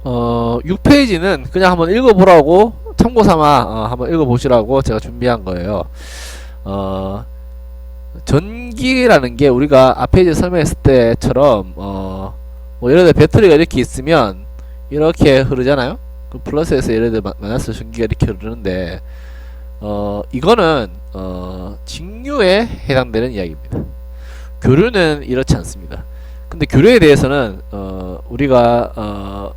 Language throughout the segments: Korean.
6페이지는 그냥 한번 읽어보라고 참고삼아 한번 읽어보시라고 제가 준비한 거예요. 어, 전기라는 게 우리가 앞에 이제 설명했을 때처럼 뭐 예를 들어 배터리가 이렇게 있으면 이렇게 흐르잖아요. 그 플러스에서 예를 들어 마이너스 전기가 이렇게 흐르는데 이거는 직류에 해당되는 이야기입니다. 교류는 이렇지 않습니다. 근데 교류에 대해서는 우리가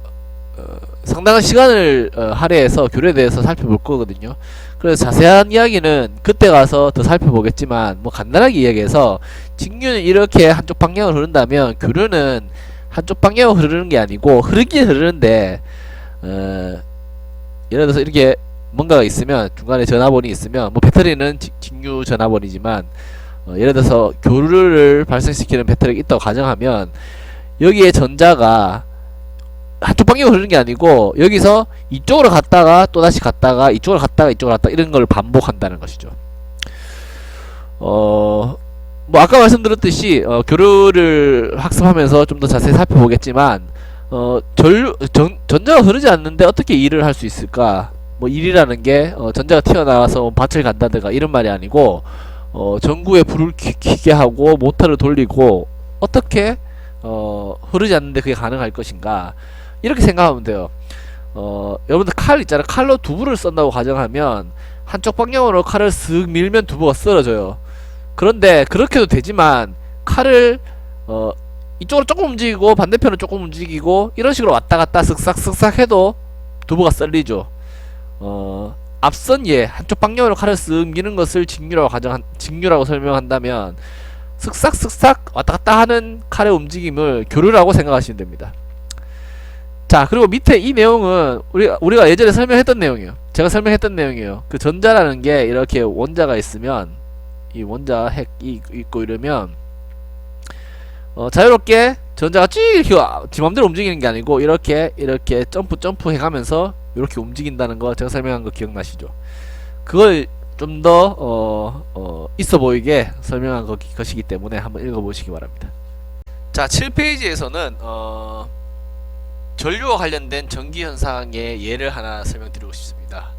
상당한 시간을 할애해서 교류에 대해서 살펴볼 거거든요. 그래서 자세한 이야기는 그때 가서 더 살펴보겠지만 뭐 간단하게 이야기해서 직류는 이렇게 한쪽 방향으로 흐른다면 교류는 한쪽 방향으로 흐르는 게 아니고 흐르긴 흐르는데 예를 들어서 이렇게 뭔가가 있으면 중간에 전화번이 있으면 뭐 배터리는 직류 전화번이지만 예를 들어서 교류를 발생시키는 배터리가 있다고 가정하면 여기에 전자가 한쪽 방향으로 흐르는 게 아니고 여기서 이쪽으로 갔다가 또 다시 갔다가 이쪽으로 갔다가 이쪽으로 갔다가 이런 걸 반복한다는 것이죠. 뭐 아까 말씀드렸듯이 교류를 학습하면서 좀 더 자세히 살펴보겠지만 전자가 흐르지 않는데 어떻게 일을 할 수 있을까? 뭐 일이라는 게 전자가 튀어나와서 밭을 간다든가 이런 말이 아니고 전구에 불을 켜게 하고 모터를 돌리고 어떻게 흐르지 않는데 그게 가능할 것인가 이렇게 생각하면 돼요. 여러분들 칼 있잖아요. 칼로 두부를 썬다고 가정하면 한쪽 방향으로 칼을 쓱 밀면 두부가 썰어져요. 그런데 그렇게도 되지만 칼을 이쪽으로 조금 움직이고 반대편으로 조금 움직이고 이런 식으로 왔다 갔다 쓱싹 해도 두부가 썰리죠. 앞선 예 한쪽 방향으로 칼을 쓱 미는 것을 직류라고 설명한다면 쓱싹 왔다 갔다 하는 칼의 움직임을 교류라고 생각하시면 됩니다. 자, 그리고 밑에 이 내용은 우리가 예전에 설명했던 내용이에요. 제가 설명했던 내용이에요. 그 전자라는 게 이렇게 원자가 있으면 이 원자 핵이 있고 이러면 자유롭게 전자가 쭉 이렇게 지 맘대로 움직이는 게 아니고 이렇게 점프 해가면서 이렇게 움직인다는 거 제가 설명한 거 기억나시죠? 그걸 좀 더 있어 보이게 설명한 것이기 때문에 한번 읽어보시기 바랍니다. 자, 7페이지에서는 전류와 관련된 전기 현상의 예를 하나 설명드리고 싶습니다.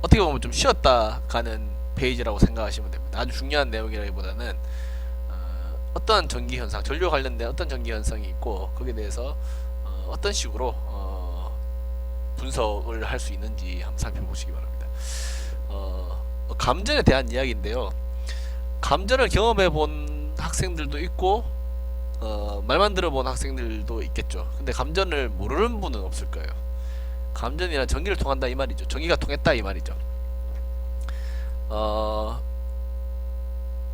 어떻게 보면 좀 쉬었다 가는 페이지라고 생각하시면 됩니다. 아주 중요한 내용이라기보다는 어떤 전기 현상, 전류와 관련된 어떤 전기 현상이 있고 거기에 대해서 어떤 식으로 분석을 할 수 있는지 한번 살펴보시기 바랍니다. 감전에 대한 이야기인데요. 감전을 경험해 본 학생들도 있고 말만 들어본 학생들도 있겠죠. 근데 감전을 모르는 분은 없을 거예요. 감전이란 전기를 통한다 이 말이죠. 전기가 통했다 이 말이죠.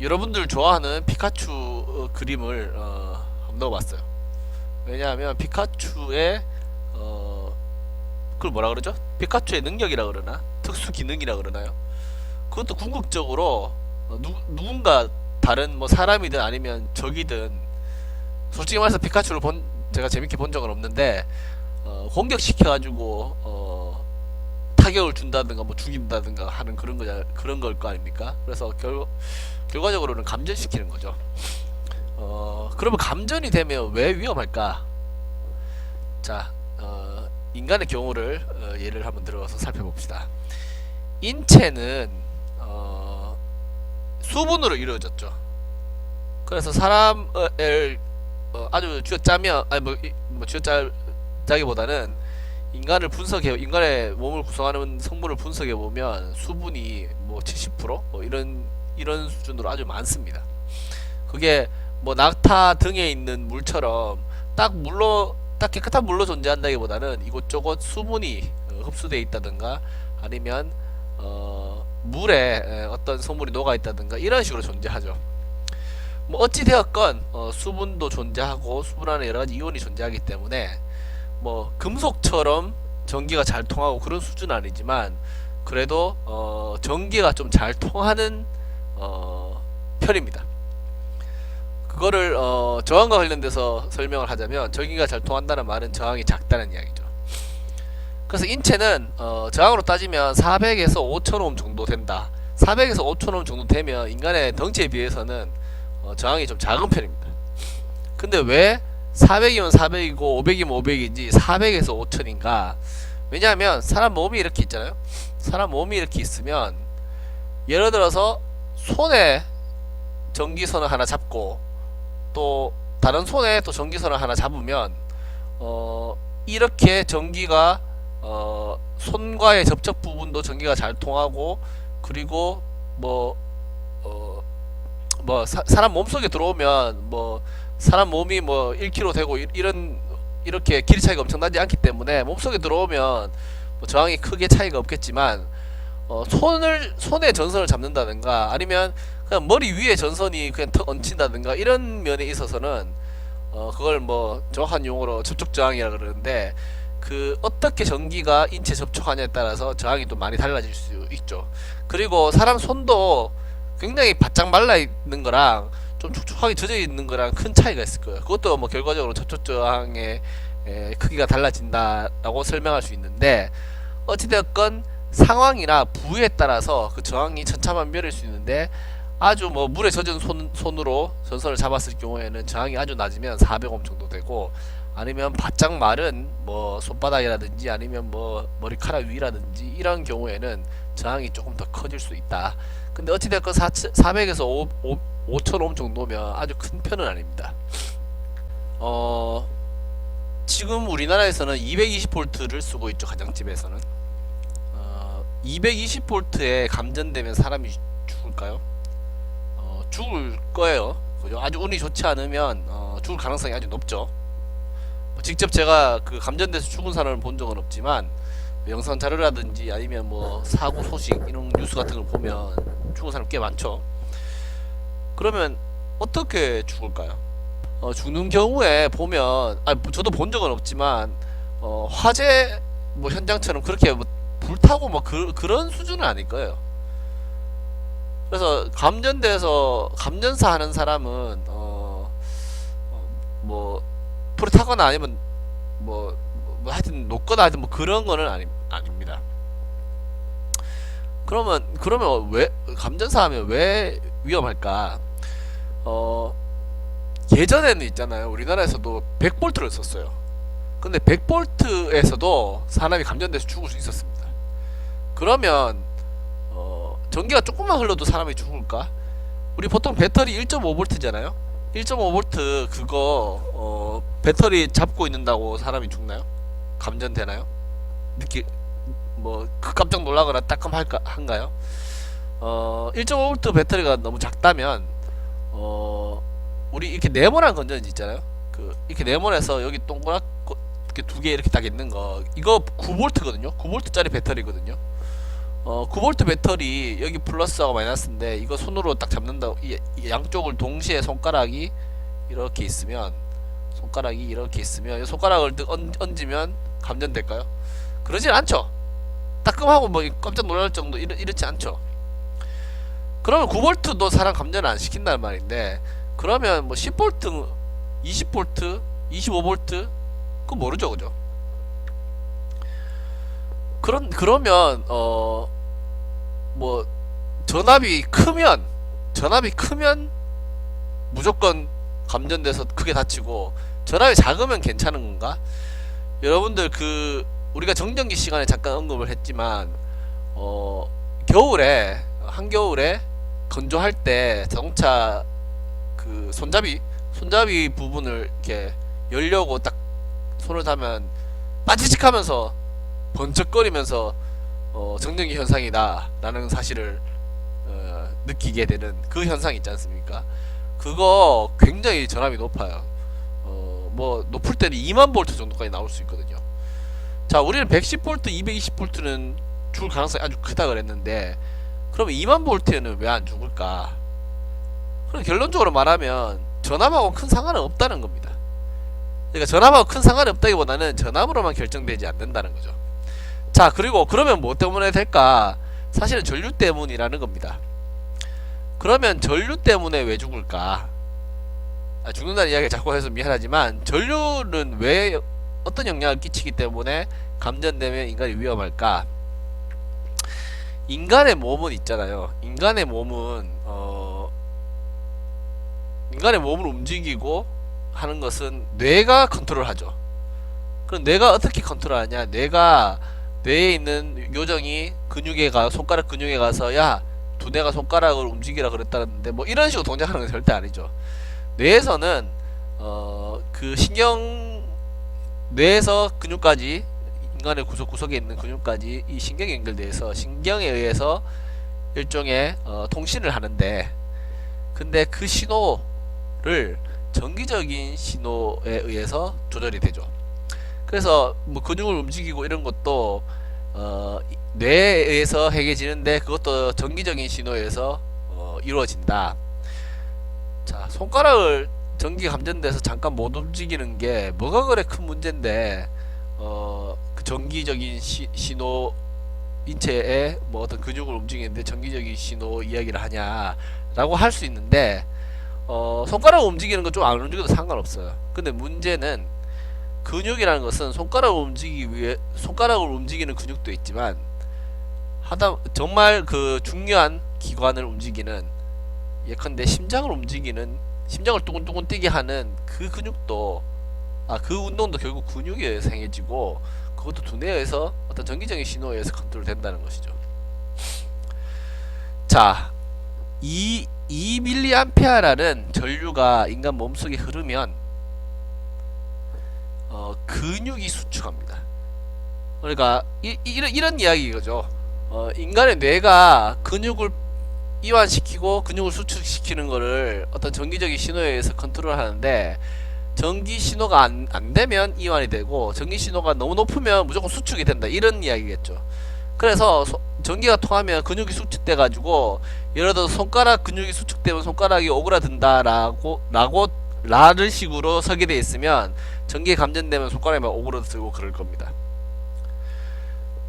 여러분들 좋아하는 피카츄 그림을 한번 넣어봤어요. 왜냐하면 피카츄의 그걸 뭐라 그러죠? 피카츄의 능력이라 그러나? 특수 기능이라 그러나요? 그것도 궁극적으로 누군가 다른 뭐 사람이든 아니면 적이든 솔직히 말해서 피카츄를 제가 재밌게 본 적은 없는데 공격시켜가지고 타격을 준다든가 뭐 죽인다든가 하는 그런 걸 거 아닙니까? 그래서 결과적으로는 감전시키는 거죠. 그러면 감전이 되면 왜 위험할까? 자, 인간의 경우를 예를 한번 들어서 살펴봅시다. 인체는 수분으로 이루어졌죠. 그래서 사람을 아주 쥐어짜면 쥐어짜기보다는 인간의 몸을 구성하는 성분을 분석해 보면 수분이 뭐 70% 뭐 이런 수준으로 아주 많습니다. 그게 뭐 낙타 등에 있는 물처럼 딱 깨끗한 물로 존재한다기보다는 이곳저곳 수분이 흡수되어 있다든가 아니면 물에 어떤 소물이 녹아 있다든가 이런 식으로 존재하죠. 뭐 어찌 되었건 수분도 존재하고 수분 안에 여러 가지 이온이 존재하기 때문에 뭐 금속처럼 전기가 잘 통하고 그런 수준은 아니지만 그래도 전기가 좀 잘 통하는 편입니다. 그거를 저항과 관련돼서 설명을 하자면 전기가 잘 통한다는 말은 저항이 작다는 이야기죠. 그래서 인체는 저항으로 따지면 400에서 5000옴 정도 된다. 400에서 5000옴 정도 되면 인간의 덩치에 비해서는 저항이 좀 작은 편입니다. 근데 왜 400이면 400이고 500이면 500이지 400에서 5000인가? 왜냐하면 사람 몸이 이렇게 있잖아요. 사람 몸이 이렇게 있으면 예를 들어서 손에 전기선을 하나 잡고 또 다른 손에 또 전기선을 하나 잡으면 이렇게 전기가 손과의 접촉 부분도 전기가 잘 통하고, 그리고 사람 몸속에 들어오면 사람 몸이 1kg 되고 이렇게 길이 차이가 엄청나지 않기 때문에 몸속에 들어오면 저항이 크게 차이가 없겠지만, 손에 전선을 잡는다든가 아니면 그냥 머리 위에 전선이 그냥 턱 얹힌다든가 이런 면에 있어서는 그걸 정확한 용어로 접촉 저항이라 그러는데, 그 어떻게 전기가 인체 접촉하냐에 따라서 저항이 또 많이 달라질 수 있죠. 그리고 사람 손도 굉장히 바짝 말라 있는 거랑 좀 촉촉하게 젖어 있는 거랑 큰 차이가 있을 거예요. 그것도 결과적으로 접촉 저항의 크기가 달라진다라고 설명할 수 있는데, 어찌되었건 상황이나 부위에 따라서 그 저항이 천차만별일 수 있는데, 아주 물에 젖은 손으로 전선을 잡았을 경우에는 저항이 아주 낮으면 400옴 정도 되고, 아니면 바짝 마른 손바닥이라든지 아니면 머리카락 위라든지 이런 경우에는 저항이 조금 더 커질 수 있다. 근데 어찌됐건 400에서 5000옴 정도면 아주 큰 편은 아닙니다. 지금 우리나라에서는 220V를 쓰고 있죠. 가정집에서는 220V에 감전되면 사람이 죽을까요? 죽을 거예요. 그죠? 아주 운이 좋지 않으면 죽을 가능성이 아주 높죠. 직접 제가 그 감전돼서 죽은 사람을 본 적은 없지만 영상 자료라든지 아니면 사고 소식 이런 뉴스 같은 걸 보면 죽은 사람 꽤 많죠. 그러면 어떻게 죽을까요? 죽는 경우에 보면 저도 본 적은 없지만 화재 현장처럼 그렇게 불타고 그런 수준은 아닐 거예요. 그래서 감전돼서 감전사 하는 사람은 불에 타거나 아니면 하여튼 녹거나 하여튼 그런 거는 아닙니다. 그러면 왜 감전사 하면 왜 위험할까? 예전에는 있잖아요. 우리나라에서도 100V를 썼어요. 근데 100V에서도 사람이 감전돼서 죽을 수 있었습니다. 그러면 전기가 조금만 흘러도 사람이 죽을까? 우리 보통 배터리 1.5V잖아요. 1.5V 그거 배터리 잡고 있는다고 사람이 죽나요? 감전되나요? 깜짝 놀라거나 한가요? 1.5V 배터리가 너무 작다면 우리 이렇게 네모난 건전지 있잖아요. 이렇게 네모내서 여기 동그랗고 이렇게 두 개 이렇게 딱 있는 거, 이거 9V거든요. 9V짜리 배터리거든요. 9V 배터리 여기 플러스하고 마이너스인데, 이거 손으로 딱 잡는다. 이 양쪽을 동시에 손가락이 이렇게 있으면 이 손가락을 얹으면 감전될까요? 그러진 않죠. 따끔하고 깜짝 놀랄 정도 이렇지 않죠. 그러면 9V도 사람 감전을 안 시킨다는 말인데, 그러면 10V, 20V, 25V 그거 모르죠, 그죠? 그러면 전압이 크면 무조건 감전돼서 크게 다치고, 전압이 작으면 괜찮은 건가? 여러분들 우리가 정전기 시간에 잠깐 언급을 했지만 한겨울에 건조할 때 자동차 손잡이 부분을 이렇게 열려고 딱 손을 대면 빠지직하면서 번쩍거리면서 정전기 현상이다 라는 사실을 느끼게 되는 그 현상 있지 않습니까? 그거 굉장히 전압이 높아요. 높을 때는 20000V 정도까지 나올 수 있거든요. 자, 우리는 110V, 220V는 죽을 가능성이 아주 크다 그랬는데, 그러면 20000V는 왜 안 죽을까? 그럼 결론적으로 말하면 전압하고 큰 상관은 없다는 겁니다. 그러니까 전압하고 큰 상관이 없다기보다는 전압으로만 결정되지 않는다는 거죠. 자, 그러면 뭐 때문에 될까? 사실은 전류 때문이라는 겁니다. 그러면 전류 때문에 왜 죽을까? 죽는다는 이야기 자꾸 해서 미안하지만, 전류는 왜 어떤 영향을 끼치기 때문에 감전되면 인간이 위험할까? 인간의 몸은 있잖아요. 인간의 몸은 움직이고 하는 것은 뇌가 컨트롤하죠. 그럼 뇌가 어떻게 컨트롤하냐? 뇌가 뇌에 있는 요정이 근육에 가 손가락 근육에 가서 야 두뇌가 손가락을 움직이라 그랬다는데 뭐 이런 식으로 동작하는 건 절대 아니죠. 뇌에서는 그 신경 뇌에서 근육까지 인간의 구석구석에 있는 근육까지 이 신경이 연결돼서 신경에 의해서 일종의 통신을 하는데 근데 그 신호를 전기적인 신호에 의해서 조절이 되죠. 그래서 뭐 근육을 움직이고 이런 것도 뇌에 의해서 해결지는데 그것도 전기적인 신호에 의해서 이루어진다. 자, 손가락을 전기 감전돼서 잠깐 못 움직이는 게 뭐가 그래 큰 문제인데 그 전기적인 신호 인체에 뭐 어떤 근육을 움직이는데 전기적인 신호 이야기를 하냐라고 할 수 있는데 손가락을 움직이는 건 좀 안 움직여도 상관없어요. 근데 문제는 근육이라는 것은 손가락을 움직이기 위해 손가락을 움직이는 근육도 있지만 정말 그 중요한 기관을 움직이는 예컨대 심장을 움직이는 심장을 뚜근뚜근 뛰게 하는 그 근육도 그 운동도 결국 근육에 의해서 행해지고 그것도 두뇌에 의해서 어떤 전기적인 신호에 의해서 컨트롤 된다는 것이죠. 자, 2mA라는 전류가 인간 몸속에 흐르면 근육이 수축합니다. 그러니까 이런 이야기죠. 인간의 뇌가 근육을 이완시키고 근육을 수축시키는 거를 어떤 전기적인 신호에 의해서 컨트롤하는데 전기 신호가 안 되면 이완이 되고 전기 신호가 너무 높으면 무조건 수축이 된다 이런 이야기겠죠. 그래서 전기가 통하면 근육이 수축돼 가지고 예를 들어 손가락 근육이 수축되면 손가락이 오그라든다라고 라는 식으로 설계되어 있으면 전기에 감전되면 손가락이 막 오그라들고 그럴 겁니다.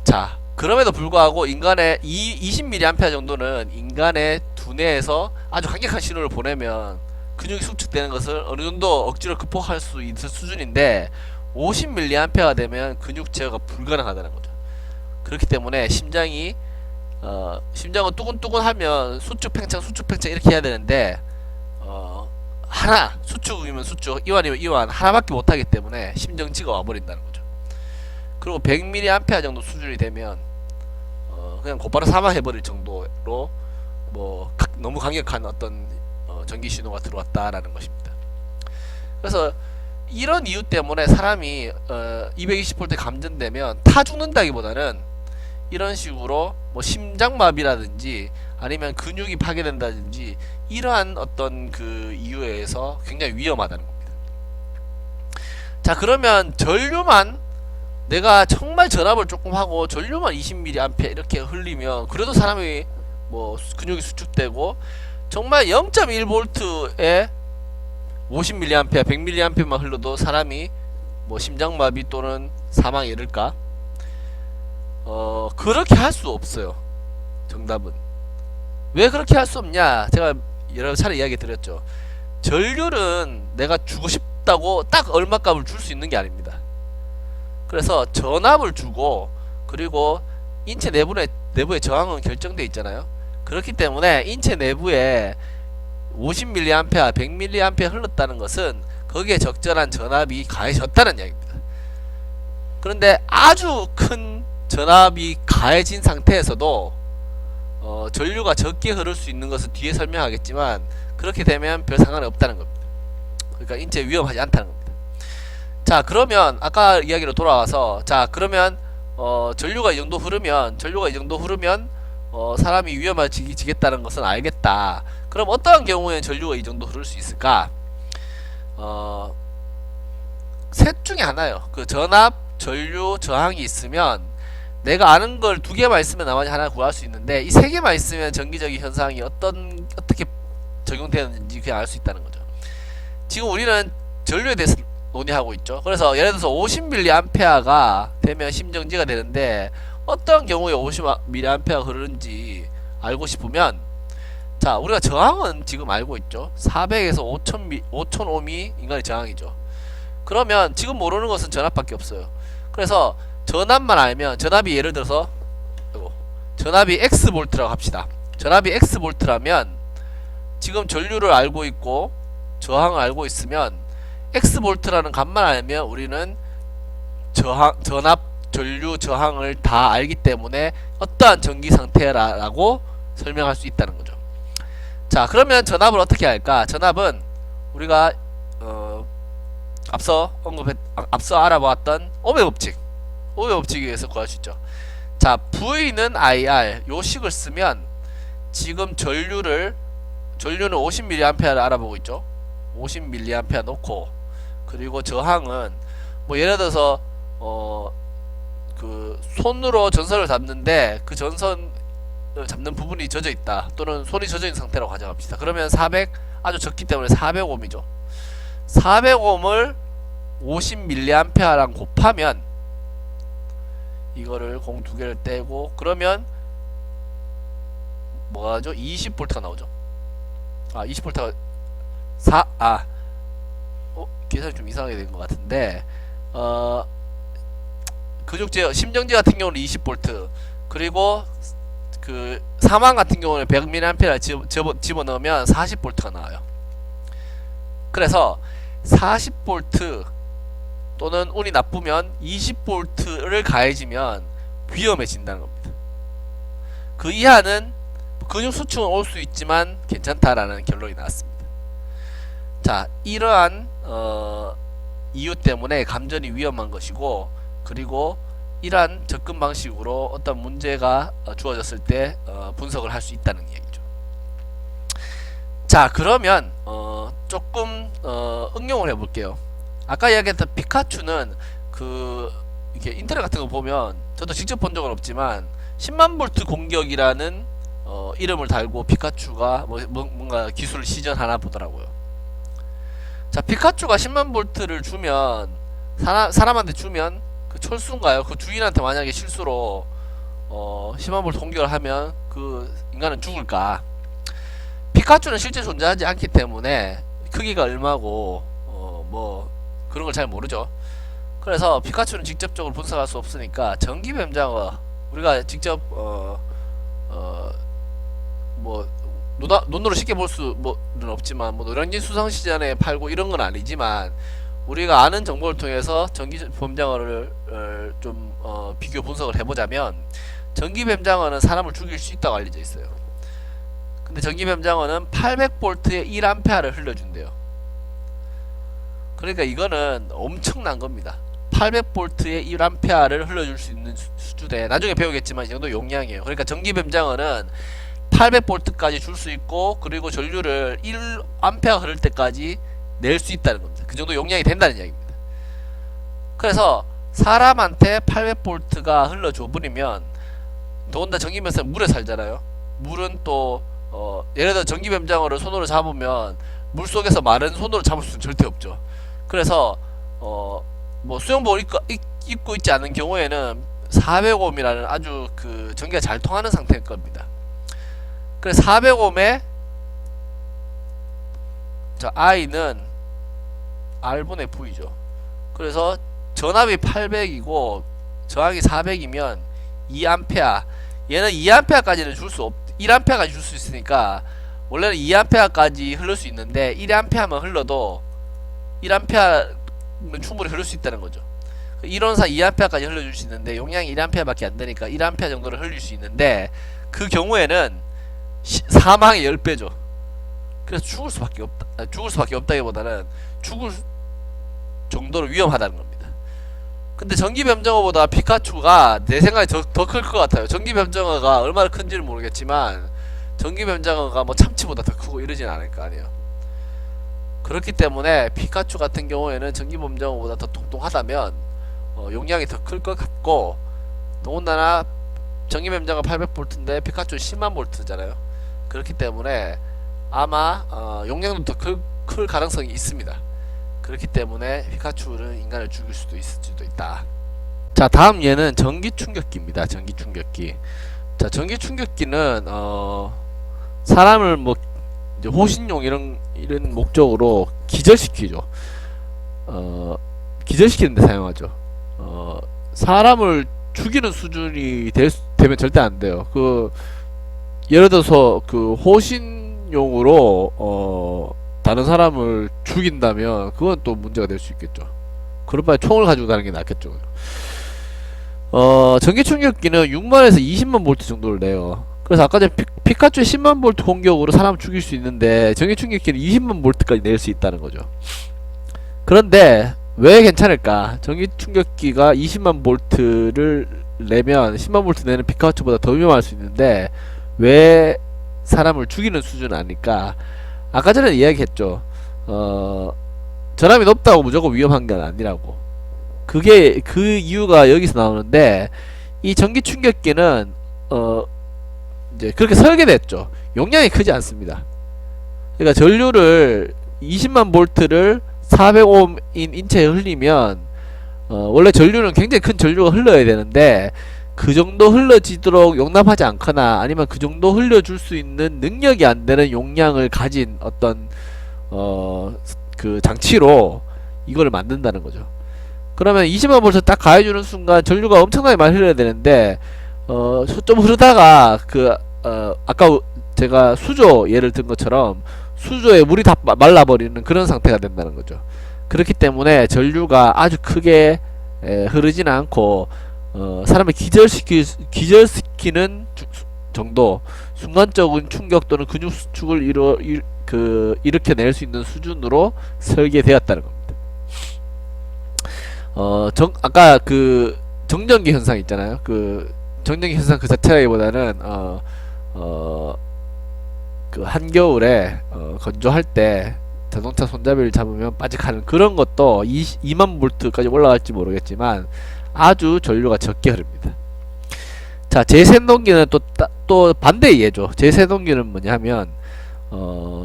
자, 그럼에도 불구하고 인간의 20mA 정도는 인간의 두뇌에서 아주 강력한 신호를 보내면 근육이 수축되는 것을 어느 정도 억지로 극복할 수 있을 수준인데 50mA가 되면 근육 제어가 불가능하다는 거죠. 그렇기 때문에 심장은 뚜근뚜근 하면 수축 팽창 이렇게 해야 되는데 하나 수축이면 수축 이완이면 이완 하나밖에 못하기 때문에 심정지가 와버린다는 거죠. 그리고 100mA 정도 수준이 되면 그냥 곧바로 사망해버릴 정도로 뭐 너무 강력한 어떤 전기 신호가 들어왔다라는 것입니다. 그래서 이런 이유 때문에 사람이 220V 감전되면 타 죽는다기보다는 이런 식으로 뭐 심장마비라든지 아니면 근육이 파괴된다든지 이러한 어떤 그 이유에 의해서 굉장히 위험하다는 겁니다. 자, 그러면 전류만 내가 정말 전압을 조금 하고 전류만 20mA 이렇게 흘리면 그래도 사람이 뭐 근육이 수축되고 정말 0.1V에 50mA, 100mA만 흘러도 사람이 뭐 심장마비 또는 사망에 이를까? 그렇게 할 수 없어요. 정답은. 왜 그렇게 할 수 없냐? 제가 여러 차례 이야기 드렸죠. 전류는 내가 주고 싶다고 딱 얼마 값을 줄 수 있는 게 아닙니다. 그래서 전압을 주고 그리고 인체 내부의 저항은 결정되어 있잖아요. 그렇기 때문에 인체 내부에 50mA, 100mA 흘렀다는 것은 거기에 적절한 전압이 가해졌다는 이야기입니다. 그런데 아주 큰 전압이 가해진 상태에서도 전류가 적게 흐를 수 있는 것은 뒤에 설명하겠지만 그렇게 되면 별 상관이 없다는 겁니다. 그러니까 인체에 위험하지 않다는 겁니다. 자, 그러면 아까 이야기로 돌아와서 자, 그러면 전류가 이 정도 흐르면 사람이 위험해지겠다는 것은 알겠다. 그럼 어떠한 경우에 전류가 이 정도 흐를 수 있을까? 셋 중에 하나요. 그 전압, 전류, 저항이 있으면 내가 아는 걸 두 개만 있으면 나머지 하나 구할 수 있는데 이 세 개만 있으면 전기적인 현상이 어떻게 적용되는지 그냥 알 수 있다는 거죠. 지금 우리는 전류에 대해서 논의하고 있죠. 그래서 예를 들어서 50mA가 되면 심정지가 되는데 어떤 경우에 50mA가 흐르는지 알고 싶으면 자, 우리가 저항은 지금 알고 있죠. 400에서 5000ohm이 인간의 저항이죠. 그러면 지금 모르는 것은 전압밖에 없어요. 그래서 전압만 알면 전압이 예를 들어서 전압이 X볼트라고 합시다. 전압이 X볼트라면 지금 전류를 알고 있고 저항을 알고 있으면 X볼트라는 값만 알면 우리는 전압, 전류 저항을 다 알기 때문에 어떠한 전기 상태라고 설명할 수 있다는 거죠. 자, 그러면 전압을 어떻게 할까? 전압은 우리가 앞서 알아보았던 오메 법칙에 의해서 구할 수 있죠. 자, V는 IR 요 식을 쓰면 지금 전류는 50mA를 알아보고 있죠. 50mA 놓고, 그리고 저항은 뭐 예를 들어서 그 손으로 전선을 잡는데 그 전선을 잡는 부분이 젖어 있다, 또는 손이 젖어 있는 상태라고 가정합시다. 그러면 400, 아주 적기 때문에 400ohm이죠. 400ohm을 50mA랑 곱하면 이거를 공 두 개를 떼고 그러면 뭐가죠? 20V가 나오죠. 20V가 계산이 좀 이상하게 된 것 같은데, 그족제 심정지 같은 경우는 20V, 그리고 그 사망 같은 경우는 100mA를 집어넣으면 40V가 나와요. 그래서 40V 또는 운이 나쁘면 20V를 가해지면 위험해진다는 겁니다. 그 이하는 근육 수축은 올 수 있지만 괜찮다라는 결론이 나왔습니다. 자, 이러한 이유 때문에 감전이 위험한 것이고, 그리고 이러한 접근 방식으로 어떤 문제가 주어졌을 때 분석을 할 수 있다는 얘기죠. 자, 그러면 조금 응용을 해볼게요. 아까 이야기했던 피카츄는 이렇게 인터넷 같은 거 보면, 저도 직접 본 적은 없지만 10만 볼트 공격이라는 이름을 달고 피카츄가 뭔가 기술을 시전하나 보더라고요. 자, 피카츄가 10만 볼트를 주면, 사람한테 주면 그 철수인가요? 그 주인한테 만약에 실수로 10만 볼트 공격을 하면 그 인간은 죽을까? 피카츄는 실제 존재하지 않기 때문에 크기가 얼마고 뭐 그런 걸 잘 모르죠. 그래서 피카츄는 직접적으로 분석할 수 없으니까 전기뱀장어, 우리가 직접 뭐 눈으로 쉽게 볼 수는 없지만, 뭐 노량진 수성시장에 팔고 이런 건 아니지만 우리가 아는 정보를 통해서 전기뱀장어를 좀 비교 분석을 해보자면, 전기뱀장어는 사람을 죽일 수 있다고 알려져 있어요. 근데 전기뱀장어는 800V에 1A를 흘려준대요. 그러니까 이거는 엄청난 겁니다. 800V에 1A를 흘려줄 수 있는 수준에, 나중에 배우겠지만 이 정도 용량이에요. 그러니까 전기뱀장어는 800V까지 줄 수 있고, 그리고 전류를 1A 흐를 때까지 낼 수 있다는 겁니다. 그 정도 용량이 된다는 이야기입니다. 그래서 사람한테 800V가 흘러줘 버리면, 더군다나 전기뱀장어는 물에 살잖아요. 물은 또 예를 들어 전기뱀장어를 손으로 잡으면 물속에서 마른 손으로 잡을 수는 절대 없죠. 그래서 뭐 수영복을 입고 있지 않은 경우에는 400ohm이라는 아주 그 전기가 잘 통하는 상태일 겁니다. 그래서 400ohm에 자, I는 R분의 V죠. 그래서 전압이 800이고 저항이 400이면 2A, 얘는 2A까지는 줄 수 1A까지 줄 수 있으니까 원래는 2A까지 흐를 수 있는데 1A만 흘러도 1A는 충분히 흐를 수 있다는 거죠. 이론상 2A까지 흘려줄 수 있는데 용량이 1A밖에 안 되니까 1A 정도를 흘릴 수 있는데, 그 경우에는 사망의 10배죠. 그래서 죽을 수밖에 없다기보다는 죽을 정도로 위험하다는 겁니다. 근데 전기뱀장어보다 피카츄가 내 생각에 더 클 것 같아요. 전기뱀장어가 얼마나 큰지는 모르겠지만 전기뱀장어가 뭐 참치보다 더 크고 이러진 않을 거 아니에요. 그렇기 때문에 피카츄 같은 경우에는 전기뱀장어보다 더 통통하다면 용량이 더 클 것 같고, 더군다나 전기뱀장어 800V인데 피카츄 10만 V잖아요. 그렇기 때문에 아마 용량도 더 클 가능성이 있습니다. 그렇기 때문에 피카츄는 인간을 죽일 수도 있을 수도 있다. 자, 다음 예는 전기 충격기입니다. 전기 충격기. 자, 전기 충격기는 사람을 뭐 이제 호신용 이런 목적으로 기절시키죠. 기절시키는데 사용하죠. 사람을 죽이는 수준이 되면 절대 안 돼요. 예를 들어서 그 호신용으로 다른 사람을 죽인다면 그건 또 문제가 될 수 있겠죠. 그럴 바에 총을 가지고 다니는 게 낫겠죠. 전기 충격기는 6만에서 20만 볼트 정도를 내요. 그래서 아까 전에 피카츄의 10만 볼트 공격으로 사람 죽일 수 있는데 전기 충격기는 20만 볼트까지 낼 수 있다는 거죠. 그런데 왜 괜찮을까? 전기 충격기가 20만 볼트를 내면 10만 볼트 내는 피카츄보다 더 위험할 수 있는데 왜 사람을 죽이는 수준은 아닐까? 아까 전에 이야기했죠. 전압이 높다고 무조건 위험한 게 아니라고. 그게 그 이유가 여기서 나오는데 이 전기 충격기는 이제 그렇게 설계됐죠. 용량이 크지 않습니다. 그러니까 전류를 20만 볼트를 400옴인 인체에 흘리면 원래 전류는 굉장히 큰 전류가 흘러야 되는데 그 정도 흘러지도록 용납하지 않거나 아니면 그 정도 흘려줄 수 있는 능력이 안 되는 용량을 가진 어떤 그 장치로 이거를 만든다는 거죠. 그러면 20만 볼트 딱 가해주는 순간 전류가 엄청나게 많이 흘러야 되는데 좀 흐르다가 아까 제가 수조 예를 든 것처럼 수조에 물이 다 말라버리는 그런 상태가 된다는 거죠. 그렇기 때문에 전류가 아주 크게 흐르지는 않고 사람을 기절시키는 정도, 순간적인 충격 또는 근육 수축을 일으켜낼 수 있는 수준으로 설계되었다는 겁니다. 아까 그 정전기 현상 있잖아요. 그 정전기 현상 그 자체라기보다는 그 한겨울에 건조할 때 자동차 손잡이를 잡으면 빠직하는 그런 것도 2만 볼트까지 올라갈지 모르겠지만 아주 전류가 적게 흐릅니다. 자, 제세동기는 또 반대 이해죠. 제세동기는 뭐냐면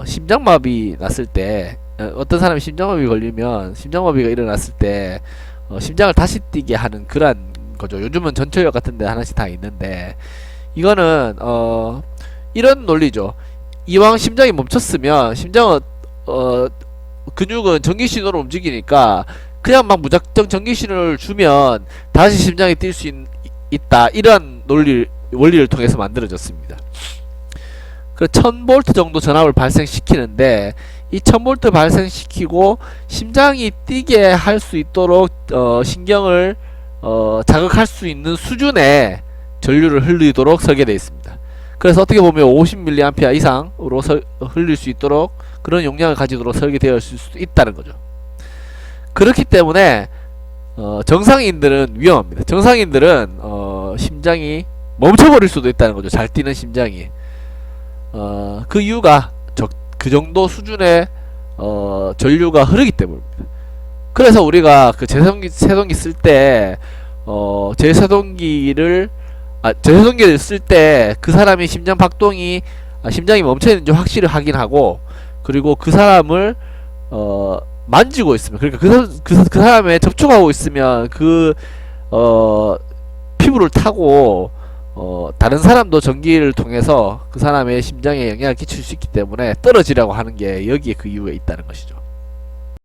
심장마비 났을 때 어떤 사람이 심장마비 걸리면 심장마비가 일어났을 때 심장을 다시 뛰게 하는 그런 거죠. 요즘은 전철역 같은 데 하나씩 다 있는데 이거는 이런 논리죠. 이왕 심장이 멈췄으면 심장은 근육은 전기신호로 움직이니까 그냥 막 무작정 전기신호를 주면 다시 심장이 뛸 수 있다, 이런 원리를 통해서 만들어졌습니다. 그 1000V 정도 전압을 발생시키는데 이 1000V 발생시키고 심장이 뛰게 할 수 있도록 신경을 자극할 수 있는 수준의 전류를 흘리도록 설계되어 있습니다. 그래서 어떻게 보면 50mA 이상으로 흘릴 수 있도록 그런 용량을 가지도록 설계되어 있을 수도 있다는 거죠. 그렇기 때문에 정상인들은 위험합니다. 정상인들은 심장이 멈춰버릴 수도 있다는 거죠. 잘 뛰는 심장이. 그 이유가 그 정도 수준의 전류가 흐르기 때문입니다. 그래서 우리가 그 제세동기 쓸 때 제세동기를 쓸 때 그 사람이 심장 박동이 심장이 멈춰 있는지 확실히 확인하고, 그리고 그 사람을 만지고 있으면, 그러니까 그 사람에 접촉하고 있으면 피부를 타고 다른 사람도 전기를 통해서 그 사람의 심장에 영향을 끼칠 수 있기 때문에 떨어지라고 하는 게 여기에 그 이유가 있다는 것이죠.